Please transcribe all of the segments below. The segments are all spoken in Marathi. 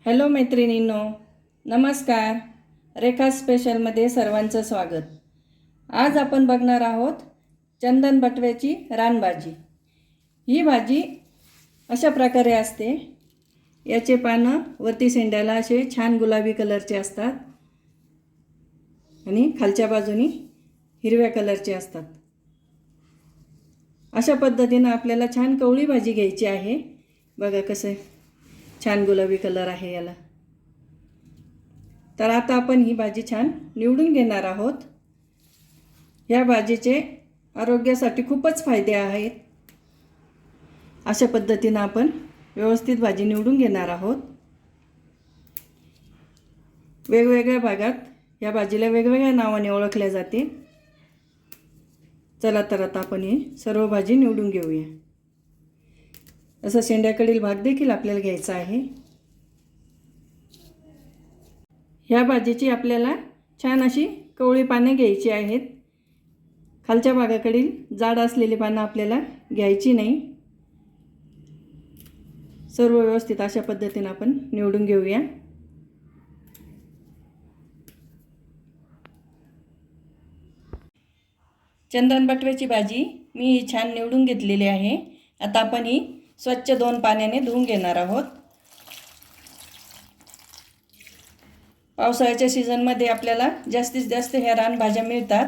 हॅलो मैत्रिणींनो, नमस्कार. रेखा स्पेशलमध्ये सर्वांचं स्वागत. आज आपण बघणार आहोत चंदन बटव्याची रानभाजी. ही भाजी अशा प्रकारे असते. याचे पानं वरती शेंड्याला असे छान गुलाबी कलरचे असतात आणि खालच्या बाजूनी हिरव्या कलरचे असतात. अशा पद्धतीने आपल्याला छान कवळी भाजी घ्यायची आहे. बघा कसं छान गुलाबी कलर आहे याला. तर आता आपण ही भाजी छान निवडून घेणार आहोत. या भाजीचे आरोग्यासाठी खूपच फायदे आहेत. अशा पद्धतीने आपण व्यवस्थित भाजी निवडून घेणार आहोत. वेगवेगळ्या भागात या भाजीला वेगवेगळ्या नावाने ओळखल्या जाते. चला तर आता आपण ही सर्व भाजी निवडून घेऊया. असं शेंड्याकडील भाग देखील आपल्याला घ्यायचा आहे. ह्या भाजीची आपल्याला छान अशी कवळी पाने घ्यायची आहेत. खालच्या भागाकडील जाड असलेली पानं आपल्याला घ्यायची नाही. सर्व व्यवस्थित अशा पद्धतीने आपण निवडून घेऊया. चंदन बटव्याची भाजी मी ही छान निवडून घेतलेली आहे. आता आपण ही स्वच्छ 2 पाण्याने धुवून घेणार आहोत. पावसाळ्याच्या सीझनमध्ये आपल्याला जास्तीत जास्त ह्या रानभाज्या मिळतात.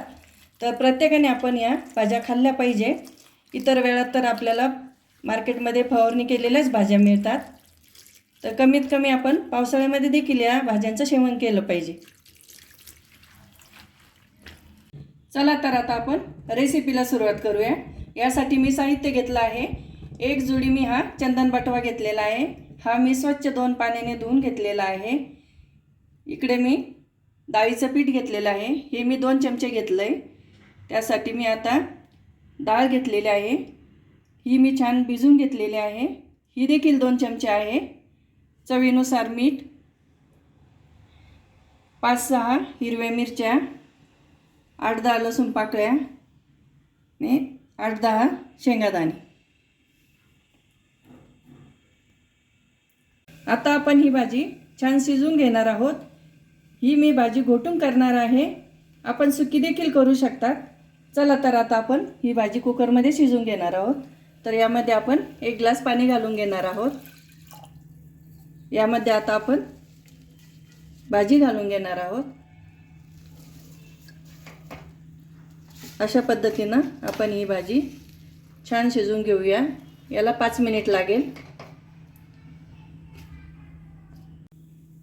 तर प्रत्येकाने आपण या भाज्या खाल्ल्या पाहिजे. इतर वेळात तर आपल्याला मार्केटमध्ये फवारणी केलेल्याच भाज्या मिळतात. तर कमीत कमी आपण पावसाळ्यामध्ये देखील या भाज्यांचं सेवन केलं पाहिजे. चला तर आता आपण रेसिपीला सुरुवात करूया. यासाठी मी साहित्य घेतलं आहे. एक जुडी मी हा चंदन बटवा घेतलेला आहे. हा मी स्वच्छ 2 पाण्याने धुवून घेतलेला आहे. इकडे मी डाळीचं पीठ घेतलेलं आहे. हे मी 2 चमचे घेतलं आहे. त्यासाठी मी आता डाळ घेतलेली आहे. ही मी छान भिजून घेतलेली आहे. ही देखील 2 चमचे आहे. चवीनुसार मीठ, 5-6 हिरव्या मिरच्या, 8-10 लसूण पाकळ्या आणि 8-10 शेंगादाणे. आता आपण ही भाजी छान शिजवून घेणार आहोत. ही मी भाजी घोटून करणार आहे. आपण सुकी देखील करू शकतात. चला तर आता आपण ही भाजी कुकरमध्ये शिजवून घेणार आहोत. तर यामध्ये आपण 1 ग्लास पाणी घालून घेणार आहोत. यामध्ये आता आपण भाजी घालून घेणार आहोत. अशा पद्धतीनं आपण ही भाजी छान शिजवून घेऊया. याला 5 मिनिट लागेल.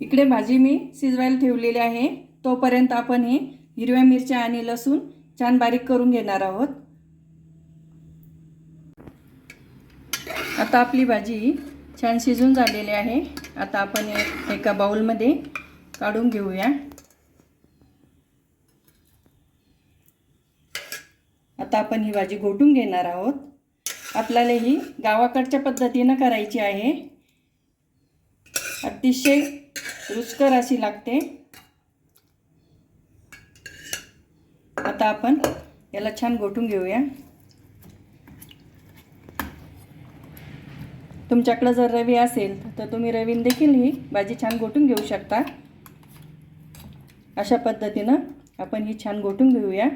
इकडे भाजी मी शिजवायला ठेवलेली आहे. तोपर्यंत आपण हे हिरव्या मिरच्या आणि लसूण छान बारीक करून घेणार आहोत. आता आपली भाजी छान शिजून झालेली आहे. आता आपण एका बाउलमध्ये काढून घेऊया. आता आपण ही भाजी घोटून घेणार आहोत. आपल्याला ही गावाकडच्या पद्धतीनं करायची आहे. अतिशय रुचकर अशी लागते. आता आपण याला छान घोटून घेऊया. तुमच्याकडे जर रवी असेल तर तुम्ही रवीने देखील ही भाजी छान घोटून घेऊ शकता. अशा पद्धतीनं आपण ही छान घोटून घेऊया.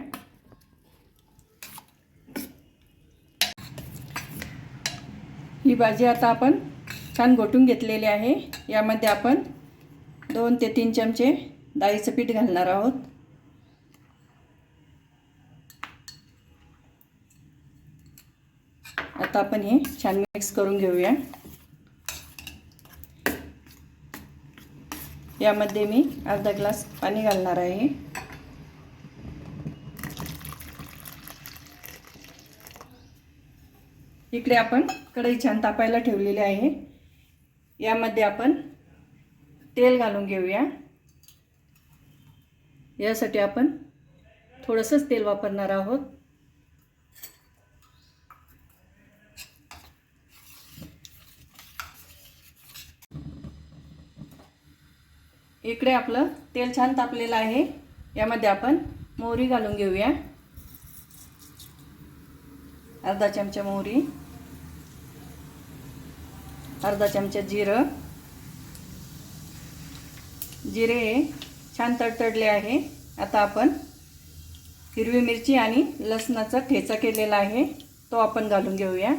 ही भाजी आता आपण छान घोटून घेतलेली आहे. यामध्ये आपण 2 ते 3 चमचे डाळीचं पीठ घालणार आहोत. आता आपण हे छान मिक्स करून घेऊया. यामध्ये मी अर्धा ग्लास पाणी घालणार आहे. इकडे आपण कढई छान तापायला ठेवलेली आहे. यामध्ये आपण तेल घालून घेऊया. यासाठी आपण थोडंसंच तेल वापरणार आहोत. इकडे आपलं तेल छान तापलेलं आहे. यामध्ये आपण मोहरी घालून घेऊया. अर्धा चमचा मोहरी, अर्धा चमचा जिरं, जिरे छान तडतडले आहे. आता आपण हिरवी मिरची आणि लसणाचा ठेचा केलेला आहे तो आपण घालून घेऊया.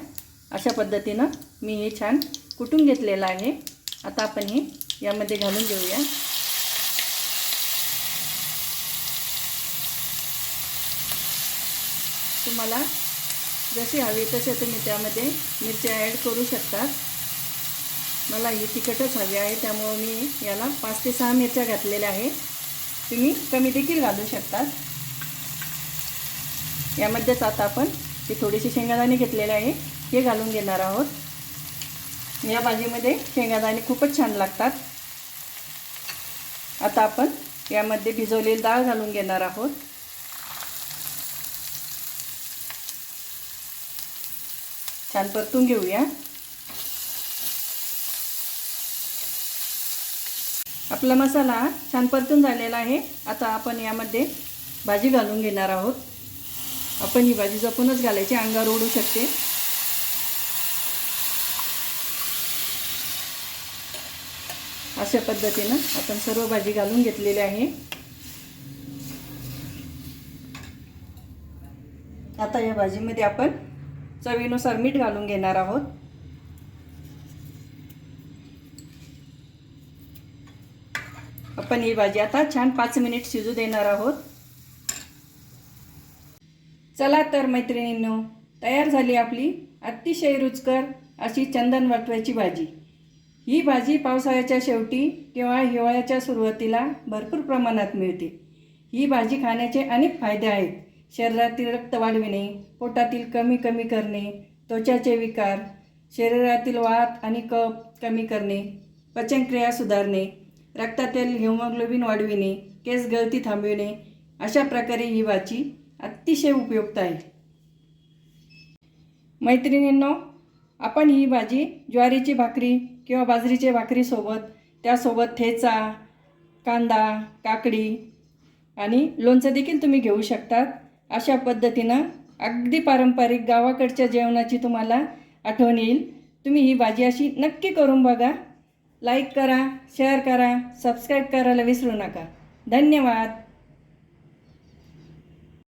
अशा पद्धतीनं मी हे छान कुटून घेतलेलं आहे. आता आपण हे यामध्ये घालून घेऊया. तुम्हाला जशी हवी तसे तुम्ही त्यामध्ये मिरच्या ॲड करू शकतात. मला ही तिखटच हवी आहे त्यामुळे मी याला 5 ते 6 मिरच्या घातलेल्या आहे. तुम्ही कमी देखील घालू शकतात. यामध्येच आता आपण ही थोडीशी शेंगादाणे घेतलेले आहे हे घालून घेणार आहोत. या भाजीमध्ये शेंगादाणे खूपच छान लागतात. आता आपण यामध्ये भिजवलेली डाळ घालून घेणार आहोत. छान परतून घेऊया. आपला मसाला छान परतून झालेला आहे. आता आपण यामध्ये भाजी घालून घेणार आहोत. आपण ही भाजी जपूनच घालायची, अंगावर उडू शकते. अशा पद्धतीनं आपण सर्व भाजी घालून घेतलेली आहे. आता या भाजीमध्ये आपण चवीनुसार मीठ घालून घेणार आहोत. आपण ही भाजी आता छान 5 मिनिट शिजू देणार आहोत. चला तर मैत्रिणींनो, तयार झाली आपली अतिशय रुचकर अशी चंदन वाटव्याची भाजी. ही भाजी पावसाळ्याच्या शेवटी किंवा हिवाळ्याच्या सुरुवातीला भरपूर प्रमाणात मिळते. ही भाजी खाण्याचे अनेक फायदे आहेत. शरीरातील रक्त वाढविणे, पोटातील कमी करणे, त्वचाचे विकार, शरीरातील वात आणि कफ कमी करणे, पचनक्रिया सुधारणे, रक्तातील हिमोग्लोबिन वाढविणे, केस गळती थांबविणे, अशा प्रकारे ही भाजी अतिशय उपयुक्त आहे. मैत्रिणींनो, आपण ही भाजी ज्वारीची भाकरी किंवा बाजरीच्या भाकरीसोबत, त्यासोबत ठेचा, कांदा, काकडी आणि लोणचं देखील तुम्ही घेऊ शकतात. अशा पद्धतीनं अगदी पारंपरिक गावाकडच्या जेवणाची तुम्हाला आठवण येईल. तुम्ही ही भाजी अशी नक्की करून बघा. लाईक करा, शेअर करा, सबस्क्राईब करायला विसरू नका. धन्यवाद.